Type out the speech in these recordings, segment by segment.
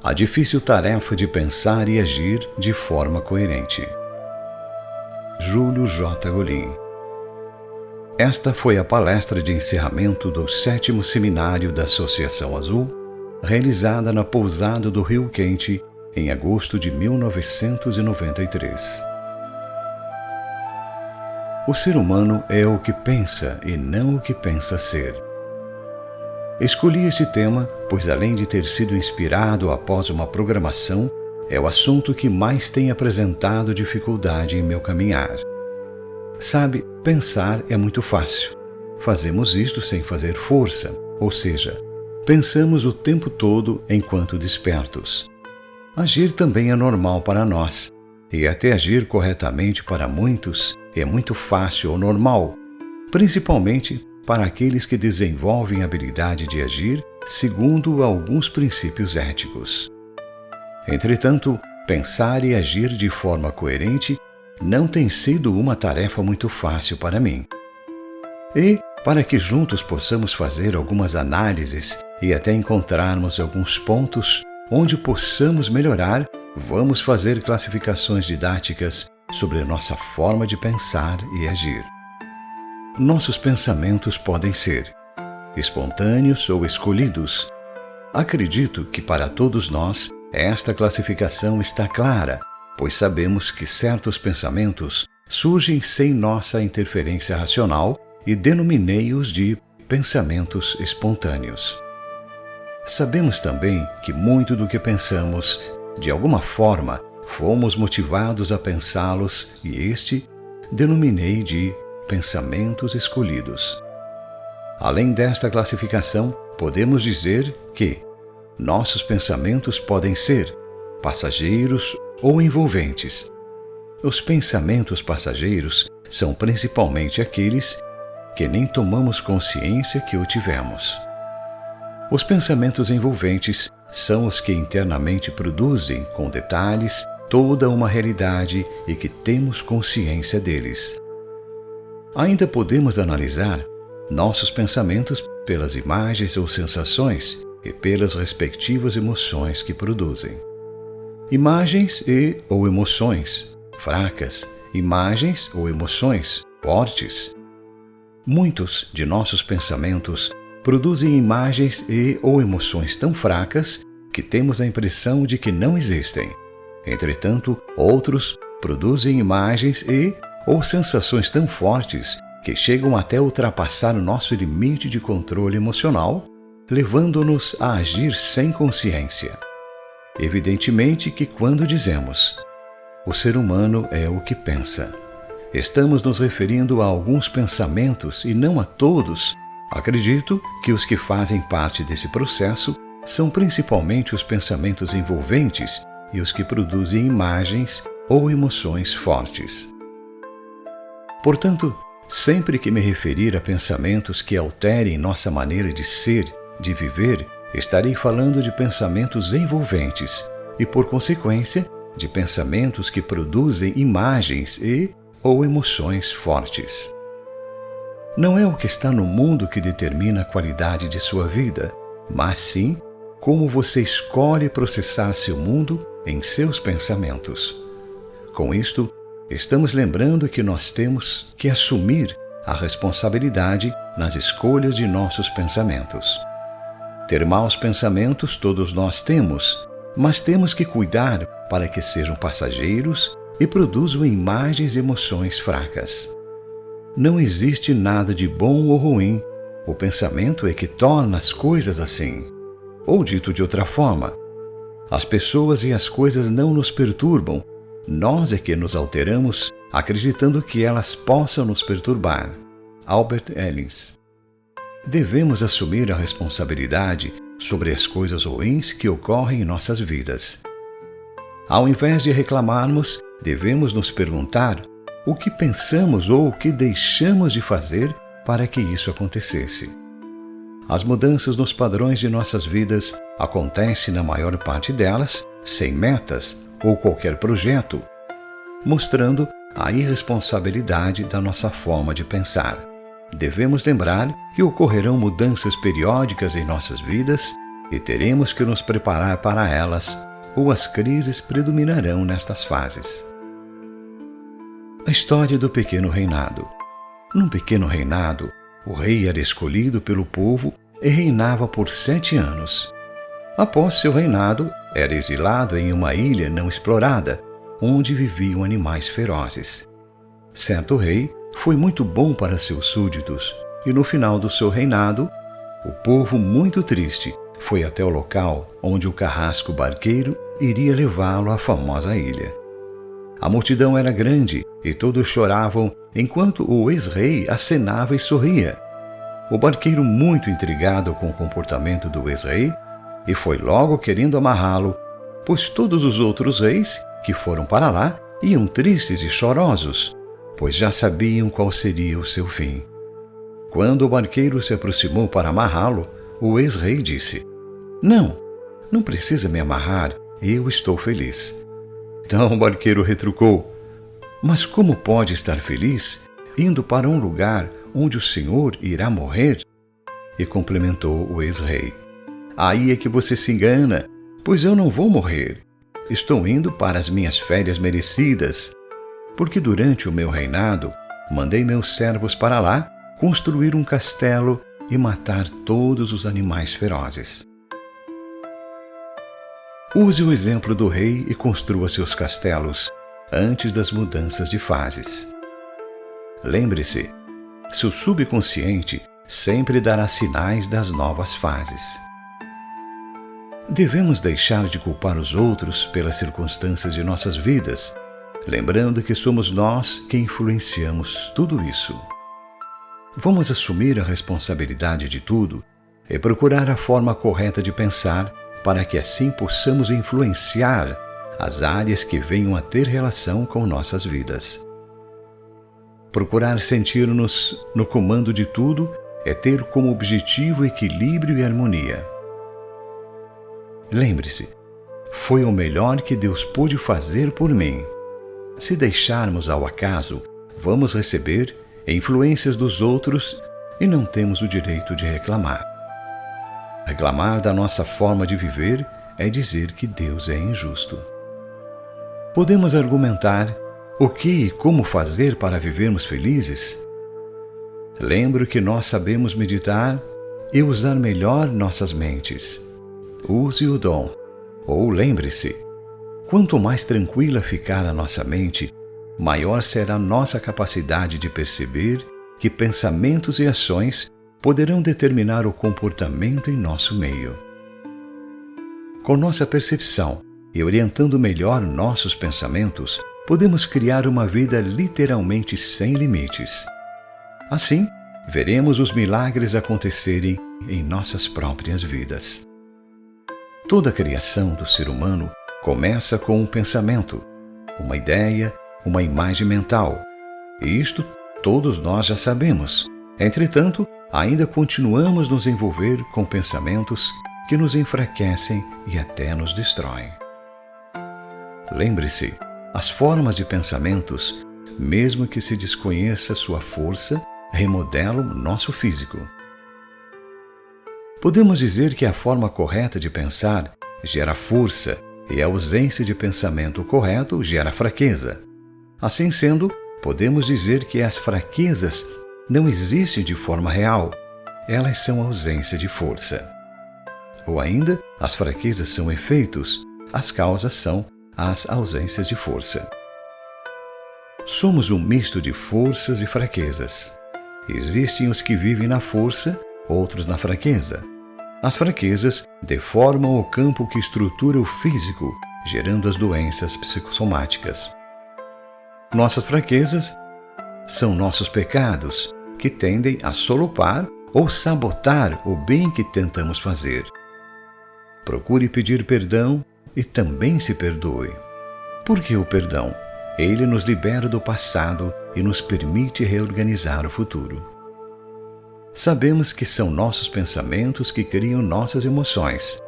A difícil tarefa de pensar e agir de forma coerente. Júlio J. Golin. Esta foi a palestra de encerramento do 7º Seminário da Associação Azul, realizada na pousada do Rio Quente, em agosto de 1993. O ser humano é o que pensa e não o que pensa ser. Escolhi esse tema, pois além de ter sido inspirado após uma programação, é o assunto que mais tem apresentado dificuldade em meu caminhar. Sabe, pensar é muito fácil. Fazemos isto sem fazer força, ou seja, pensamos o tempo todo enquanto despertos. Agir também é normal para nós, e até agir corretamente para muitos é muito fácil ou normal, principalmente para aqueles que desenvolvem a habilidade de agir segundo alguns princípios éticos. Entretanto, pensar e agir de forma coerente não tem sido uma tarefa muito fácil para mim. E, para que juntos possamos fazer algumas análises e até encontrarmos alguns pontos onde possamos melhorar, vamos fazer classificações didáticas sobre a nossa forma de pensar e agir. Nossos pensamentos podem ser espontâneos ou escolhidos. Acredito que para todos nós esta classificação está clara, pois sabemos que certos pensamentos surgem sem nossa interferência racional e denominei-os de pensamentos espontâneos. Sabemos também que muito do que pensamos, de alguma forma, fomos motivados a pensá-los e este denominei de pensamentos escolhidos. Além desta classificação, podemos dizer que nossos pensamentos podem ser passageiros ou envolventes. Os pensamentos passageiros são principalmente aqueles que nem tomamos consciência que o tivemos. Os pensamentos envolventes são os que internamente produzem, com detalhes, toda uma realidade e que temos consciência deles. Ainda podemos analisar nossos pensamentos pelas imagens ou sensações e pelas respectivas emoções que produzem. Imagens ou emoções fracas, imagens ou emoções fortes. Muitos de nossos pensamentos produzem imagens ou emoções tão fracas que temos a impressão de que não existem. Entretanto, outros produzem imagens ou sensações tão fortes que chegam até ultrapassar o nosso limite de controle emocional, levando-nos a agir sem consciência. Evidentemente que quando dizemos o ser humano é o que pensa, estamos nos referindo a alguns pensamentos e não a todos. Acredito que os que fazem parte desse processo são principalmente os pensamentos envolventes e os que produzem imagens ou emoções fortes. Portanto, sempre que me referir a pensamentos que alterem nossa maneira de ser, de viver, estarei falando de pensamentos envolventes e, por consequência, de pensamentos que produzem imagens ou emoções fortes. Não é o que está no mundo que determina a qualidade de sua vida, mas sim como você escolhe processar seu mundo em seus pensamentos. Com isto, estamos lembrando que nós temos que assumir a responsabilidade nas escolhas de nossos pensamentos. Ter maus pensamentos todos nós temos, mas temos que cuidar para que sejam passageiros e produzam imagens e emoções fracas. Não existe nada de bom ou ruim, o pensamento é que torna as coisas assim. Ou dito de outra forma, as pessoas e as coisas não nos perturbam, nós é que nos alteramos acreditando que elas possam nos perturbar. Albert Ellis. Devemos assumir a responsabilidade sobre as coisas ruins que ocorrem em nossas vidas. Ao invés de reclamarmos, devemos nos perguntar o que pensamos ou o que deixamos de fazer para que isso acontecesse. As mudanças nos padrões de nossas vidas acontecem na maior parte delas sem metas ou qualquer projeto, mostrando a irresponsabilidade da nossa forma de pensar. Devemos lembrar que ocorrerão mudanças periódicas em nossas vidas e teremos que nos preparar para elas, ou as crises predominarão nestas fases. A história do pequeno reinado. Num pequeno reinado, o rei era escolhido pelo povo e reinava por 7 anos. Após seu reinado, era exilado em uma ilha não explorada, onde viviam animais ferozes. Certo rei foi muito bom para seus súditos, e no final do seu reinado, o povo, muito triste, foi até o local onde o carrasco barqueiro iria levá-lo à famosa ilha. A multidão era grande e todos choravam enquanto o ex-rei acenava e sorria. O barqueiro, muito intrigado com o comportamento do ex-rei, e foi logo querendo amarrá-lo, pois todos os outros reis que foram para lá iam tristes e chorosos, pois já sabiam qual seria o seu fim. Quando o barqueiro se aproximou para amarrá-lo, o ex-rei disse: Não precisa me amarrar, eu estou feliz. Então o barqueiro retrucou: Mas como pode estar feliz indo para um lugar onde o senhor irá morrer? E complementou o ex-rei: Aí é que você se engana, pois eu não vou morrer. Estou indo para as minhas férias merecidas, porque durante o meu reinado mandei meus servos para lá construir um castelo e matar todos os animais ferozes. Use o exemplo do rei e construa seus castelos antes das mudanças de fases. Lembre-se, seu subconsciente sempre dará sinais das novas fases. Devemos deixar de culpar os outros pelas circunstâncias de nossas vidas, lembrando que somos nós que influenciamos tudo isso. Vamos assumir a responsabilidade de tudo e procurar a forma correta de pensar para que assim possamos influenciar as áreas que venham a ter relação com nossas vidas. Procurar sentir-nos no comando de tudo é ter como objetivo equilíbrio e harmonia. Lembre-se, foi o melhor que Deus pôde fazer por mim. Se deixarmos ao acaso, vamos receber influências dos outros e não temos o direito de reclamar. Reclamar da nossa forma de viver é dizer que Deus é injusto. Podemos argumentar o que e como fazer para vivermos felizes? Lembro que nós sabemos meditar e usar melhor nossas mentes. Use o dom. Ou lembre-se, quanto mais tranquila ficar a nossa mente, maior será nossa capacidade de perceber que pensamentos e ações poderão determinar o comportamento em nosso meio. Com nossa percepção e orientando melhor nossos pensamentos, podemos criar uma vida literalmente sem limites. Assim, veremos os milagres acontecerem em nossas próprias vidas. Toda a criação do ser humano começa com um pensamento, uma ideia, uma imagem mental. E isto todos nós já sabemos. Entretanto, ainda continuamos nos envolver com pensamentos que nos enfraquecem e até nos destroem. Lembre-se, as formas de pensamentos, mesmo que se desconheça sua força, remodelam nosso físico. Podemos dizer que a forma correta de pensar gera força e a ausência de pensamento correto gera fraqueza. Assim sendo, podemos dizer que as fraquezas não existem de forma real, elas são ausência de força. Ou ainda, as fraquezas são efeitos, as causas são as ausências de força. Somos um misto de forças e fraquezas. Existem os que vivem na força, outros na fraqueza. As fraquezas deformam o campo que estrutura o físico, gerando as doenças psicossomáticas. Nossas fraquezas são nossos pecados, que tendem a solopar ou sabotar o bem que tentamos fazer. Procure pedir perdão e também se perdoe. Por que o perdão? Ele nos libera do passado e nos permite reorganizar o futuro. Sabemos que são nossos pensamentos que criam nossas emoções,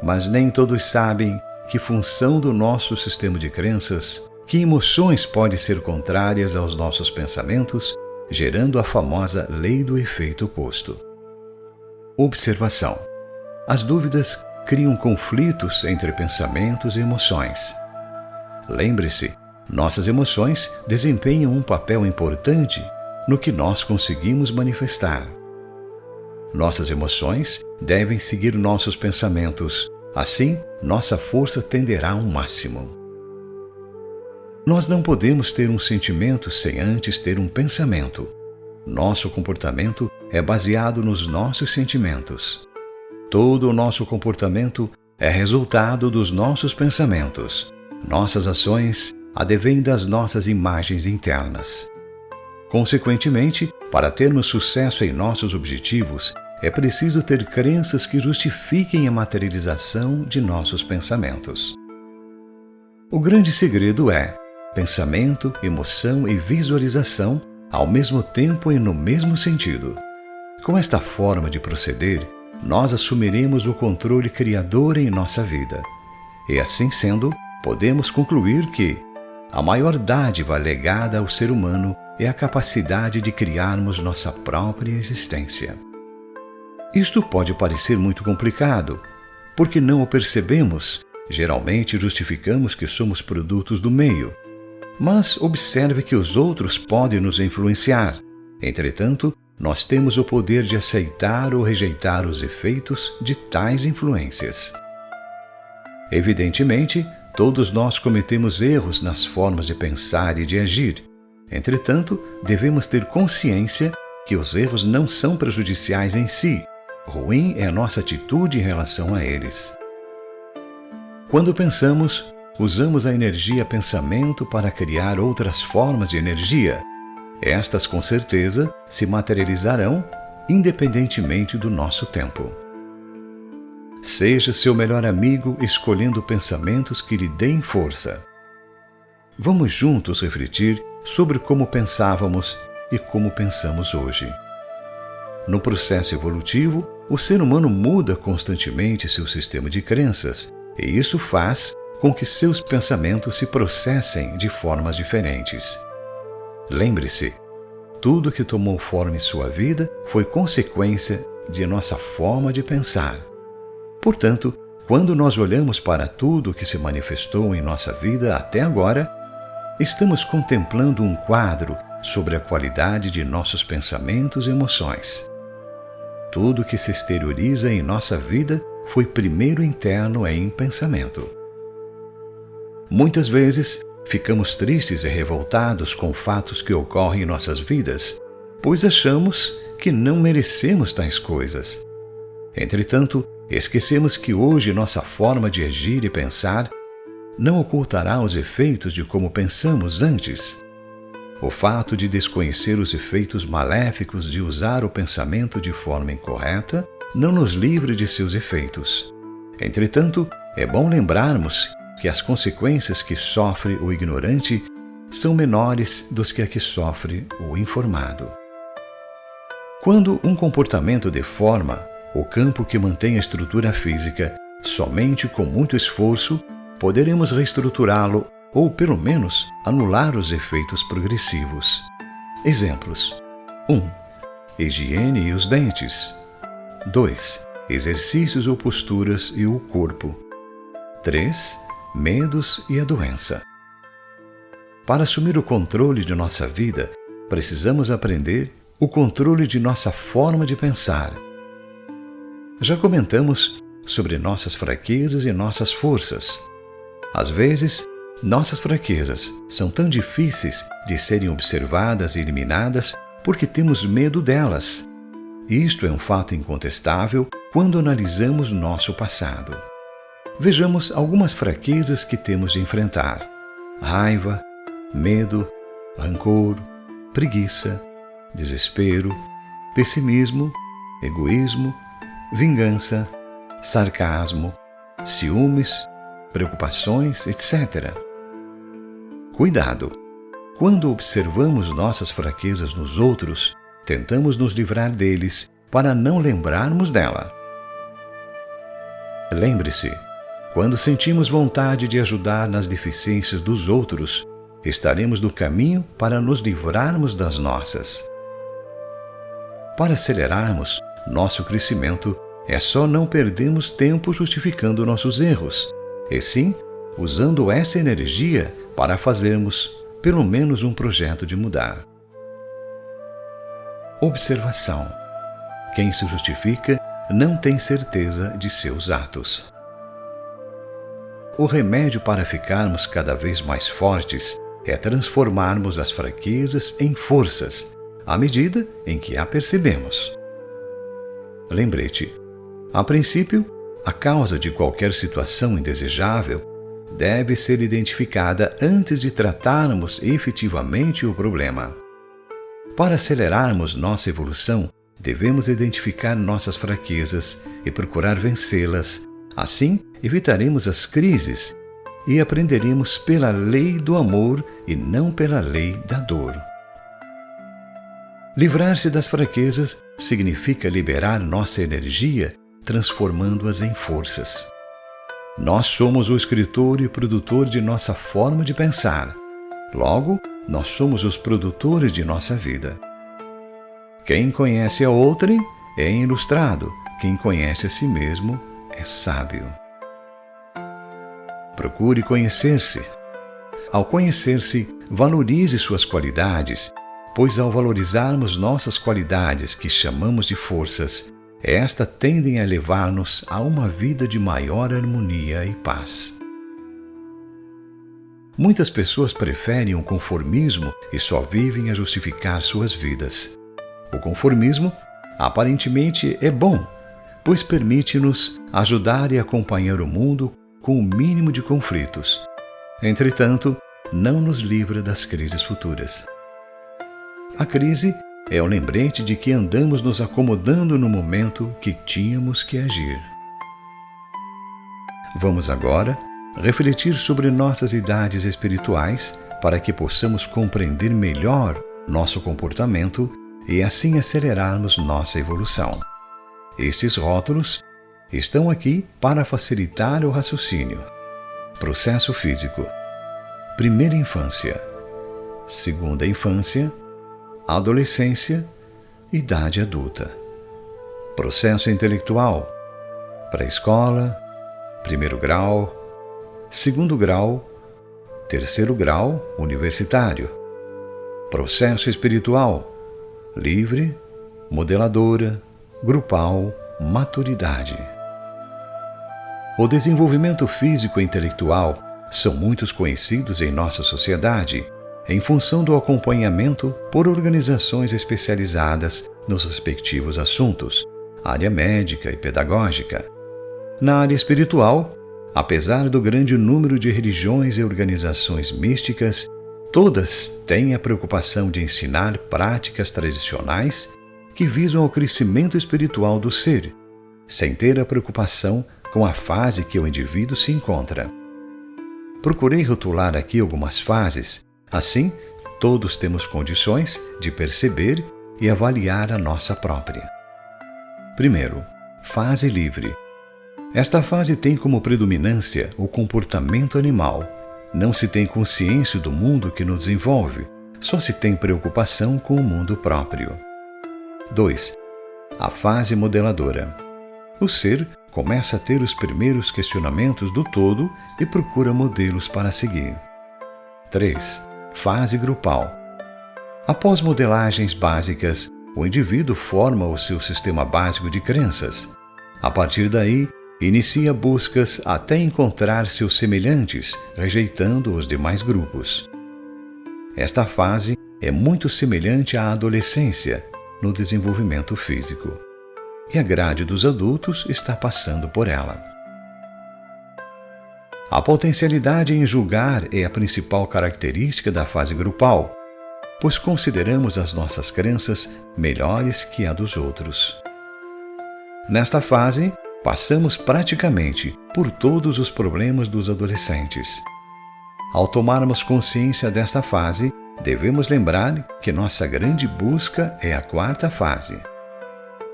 mas nem todos sabem que função do nosso sistema de crenças, que emoções podem ser contrárias aos nossos pensamentos, gerando a famosa lei do efeito oposto. Observação. As dúvidas criam conflitos entre pensamentos e emoções. Lembre-se, nossas emoções desempenham um papel importante no que nós conseguimos manifestar. Nossas emoções devem seguir nossos pensamentos, assim nossa força tenderá ao máximo. Nós não podemos ter um sentimento sem antes ter um pensamento. Nosso comportamento é baseado nos nossos sentimentos. Todo o nosso comportamento é resultado dos nossos pensamentos. Nossas ações advêm das nossas imagens internas. Consequentemente, para termos sucesso em nossos objetivos, é preciso ter crenças que justifiquem a materialização de nossos pensamentos. O grande segredo é pensamento, emoção e visualização ao mesmo tempo e no mesmo sentido. Com esta forma de proceder, nós assumiremos o controle criador em nossa vida. E assim sendo, podemos concluir que a maior dádiva legada ao ser humano é a capacidade de criarmos nossa própria existência. Isto pode parecer muito complicado, porque não o percebemos. Geralmente justificamos que somos produtos do meio. Mas observe que os outros podem nos influenciar. Entretanto, nós temos o poder de aceitar ou rejeitar os efeitos de tais influências. Evidentemente, todos nós cometemos erros nas formas de pensar e de agir. Entretanto, devemos ter consciência que os erros não são prejudiciais em si. Ruim é a nossa atitude em relação a eles. Quando pensamos, usamos a energia pensamento para criar outras formas de energia. Estas, com certeza, se materializarão independentemente do nosso tempo. Seja seu melhor amigo escolhendo pensamentos que lhe deem força. Vamos juntos refletir sobre como pensávamos e como pensamos hoje. No processo evolutivo, o ser humano muda constantemente seu sistema de crenças, e isso faz com que seus pensamentos se processem de formas diferentes. Lembre-se, tudo que tomou forma em sua vida foi consequência de nossa forma de pensar. Portanto, quando nós olhamos para tudo que se manifestou em nossa vida até agora, estamos contemplando um quadro sobre a qualidade de nossos pensamentos e emoções. Tudo que se exterioriza em nossa vida foi primeiro interno em pensamento. Muitas vezes, ficamos tristes e revoltados com fatos que ocorrem em nossas vidas, pois achamos que não merecemos tais coisas. Entretanto, esquecemos que hoje nossa forma de agir e pensar não ocultará os efeitos de como pensamos antes. O fato de desconhecer os efeitos maléficos de usar o pensamento de forma incorreta não nos livra de seus efeitos. Entretanto, é bom lembrarmos que as consequências que sofre o ignorante são menores dos que a que sofre o informado. Quando um comportamento deforma o campo que mantém a estrutura física, somente com muito esforço poderemos reestruturá-lo ou, pelo menos, anular os efeitos progressivos. Exemplos: 1. Higiene e os dentes. 2. Exercícios ou posturas e o corpo. 3. Medos e a doença. Para assumir o controle de nossa vida, precisamos aprender o controle de nossa forma de pensar. Já comentamos sobre nossas fraquezas e nossas forças. Às vezes, nossas fraquezas são tão difíceis de serem observadas e eliminadas porque temos medo delas. Isto é um fato incontestável quando analisamos nosso passado. Vejamos algumas fraquezas que temos de enfrentar: raiva, medo, rancor, preguiça, desespero, pessimismo, egoísmo, vingança, sarcasmo, ciúmes, preocupações, etc. Cuidado! Quando observamos nossas fraquezas nos outros, tentamos nos livrar deles para não lembrarmos dela. Lembre-se, quando sentimos vontade de ajudar nas deficiências dos outros, estaremos no caminho para nos livrarmos das nossas. Para acelerarmos nosso crescimento, É só não perdermos tempo justificando nossos erros, e sim usando essa energia para fazermos pelo menos um projeto de mudar. Observação: quem se justifica não tem certeza de seus atos. O remédio para ficarmos cada vez mais fortes é transformarmos as fraquezas em forças, à medida em que a percebemos. Lembrete: a princípio, a causa de qualquer situação indesejável deve ser identificada antes de tratarmos efetivamente o problema. Para acelerarmos nossa evolução, devemos identificar nossas fraquezas e procurar vencê-las. Assim, evitaremos as crises e aprenderemos pela lei do amor e não pela lei da dor. Livrar-se das fraquezas significa liberar nossa energia, transformando-as em forças. Nós somos o escritor e produtor de nossa forma de pensar. Logo, nós somos os produtores de nossa vida. Quem conhece a outrem é ilustrado, quem conhece a si mesmo é sábio. Procure conhecer-se. Ao conhecer-se, valorize suas qualidades, pois ao valorizarmos nossas qualidades que chamamos de forças, estas tendem a levar-nos a uma vida de maior harmonia e paz. Muitas pessoas preferem o conformismo e só vivem a justificar suas vidas. O conformismo, aparentemente, é bom, pois permite-nos ajudar e acompanhar o mundo com o mínimo de conflitos. Entretanto, não nos livra das crises futuras. A crise é o lembrete de que andamos nos acomodando no momento que tínhamos que agir. Vamos agora refletir sobre nossas idades espirituais para que possamos compreender melhor nosso comportamento e assim acelerarmos nossa evolução. Estes rótulos estão aqui para facilitar o raciocínio. Processo físico: primeira infância, segunda infância, adolescência, idade adulta. Processo intelectual: pré-escola, primeiro grau, segundo grau, terceiro grau, universitário. Processo espiritual: livre, modeladora, grupal, maturidade. O desenvolvimento físico e intelectual são muito conhecidos em nossa sociedade, em função do acompanhamento por organizações especializadas nos respectivos assuntos, área médica e pedagógica. Na área espiritual, apesar do grande número de religiões e organizações místicas, todas têm a preocupação de ensinar práticas tradicionais que visam ao crescimento espiritual do ser, sem ter a preocupação com a fase que o indivíduo se encontra. Procurei rotular aqui algumas fases, assim todos temos condições de perceber e avaliar a nossa própria. Primeiro, fase livre. Esta fase tem como predominância o comportamento animal. Não se tem consciência do mundo que nos envolve, só se tem preocupação com o mundo próprio. 2. A fase modeladora. O ser começa a ter os primeiros questionamentos do todo e procura modelos para seguir. 3. Fase grupal. Após modelagens básicas, o indivíduo forma o seu sistema básico de crenças. A partir daí, inicia buscas até encontrar seus semelhantes, rejeitando os demais grupos. Esta fase é muito semelhante à adolescência no desenvolvimento físico, e a grade dos adultos está passando por ela. A potencialidade em julgar é a principal característica da fase grupal, pois consideramos as nossas crenças melhores que a dos outros. Nesta fase, passamos praticamente por todos os problemas dos adolescentes. Ao tomarmos consciência desta fase, devemos lembrar que nossa grande busca é a quarta fase.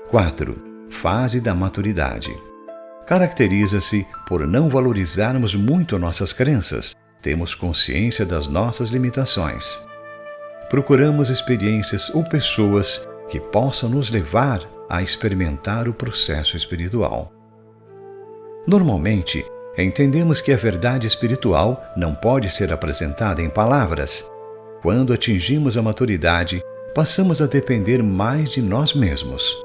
4. Fase da maturidade. Caracteriza-se por não valorizarmos muito nossas crenças, temos consciência das nossas limitações. Procuramos experiências ou pessoas que possam nos levar a experimentar o processo espiritual. Normalmente, entendemos que a verdade espiritual não pode ser apresentada em palavras. Quando atingimos a maturidade, passamos a depender mais de nós mesmos.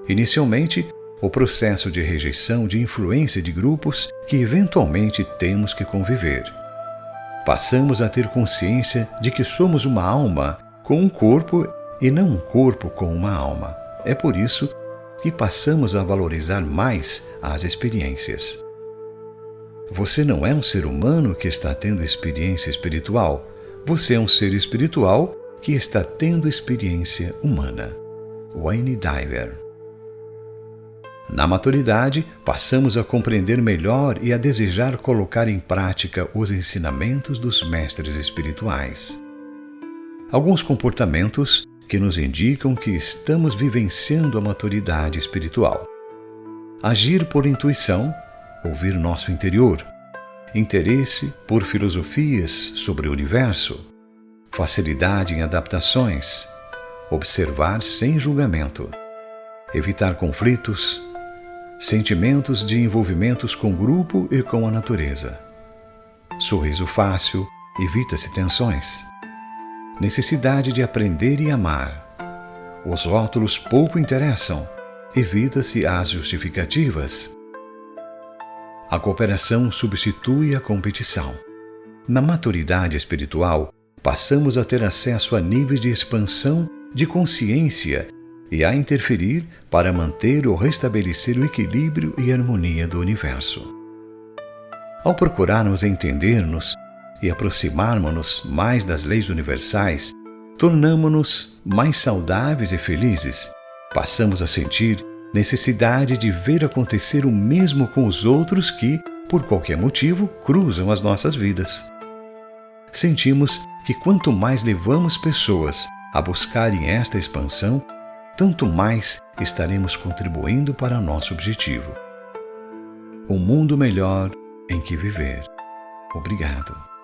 Inicialmente, o processo de rejeição de influência de grupos que eventualmente temos que conviver. Passamos a ter consciência de que somos uma alma com um corpo e não um corpo com uma alma. É por isso que passamos a valorizar mais as experiências. Você não é um ser humano que está tendo experiência espiritual. Você é um ser espiritual que está tendo experiência humana. Wayne Dyer. Na maturidade, passamos a compreender melhor e a desejar colocar em prática os ensinamentos dos mestres espirituais. Alguns comportamentos que nos indicam que estamos vivenciando a maturidade espiritual. Agir por intuição, ouvir nosso interior, interesse por filosofias sobre o universo, facilidade em adaptações, observar sem julgamento, evitar conflitos, sentimentos de envolvimentos com o grupo e com a natureza. Sorriso fácil, evita-se tensões. Necessidade de aprender e amar. Os rótulos pouco interessam, evita-se as justificativas. A cooperação substitui a competição. Na maturidade espiritual, passamos a ter acesso a níveis de expansão de consciência e a interferir para manter ou restabelecer o equilíbrio e harmonia do universo. Ao procurarmos entender-nos e aproximarmos-nos mais das leis universais, tornamo-nos mais saudáveis e felizes. Passamos a sentir necessidade de ver acontecer o mesmo com os outros que, por qualquer motivo, cruzam as nossas vidas. Sentimos que quanto mais levamos pessoas a buscarem esta expansão, tanto mais estaremos contribuindo para nosso objetivo. Um mundo melhor em que viver. Obrigado.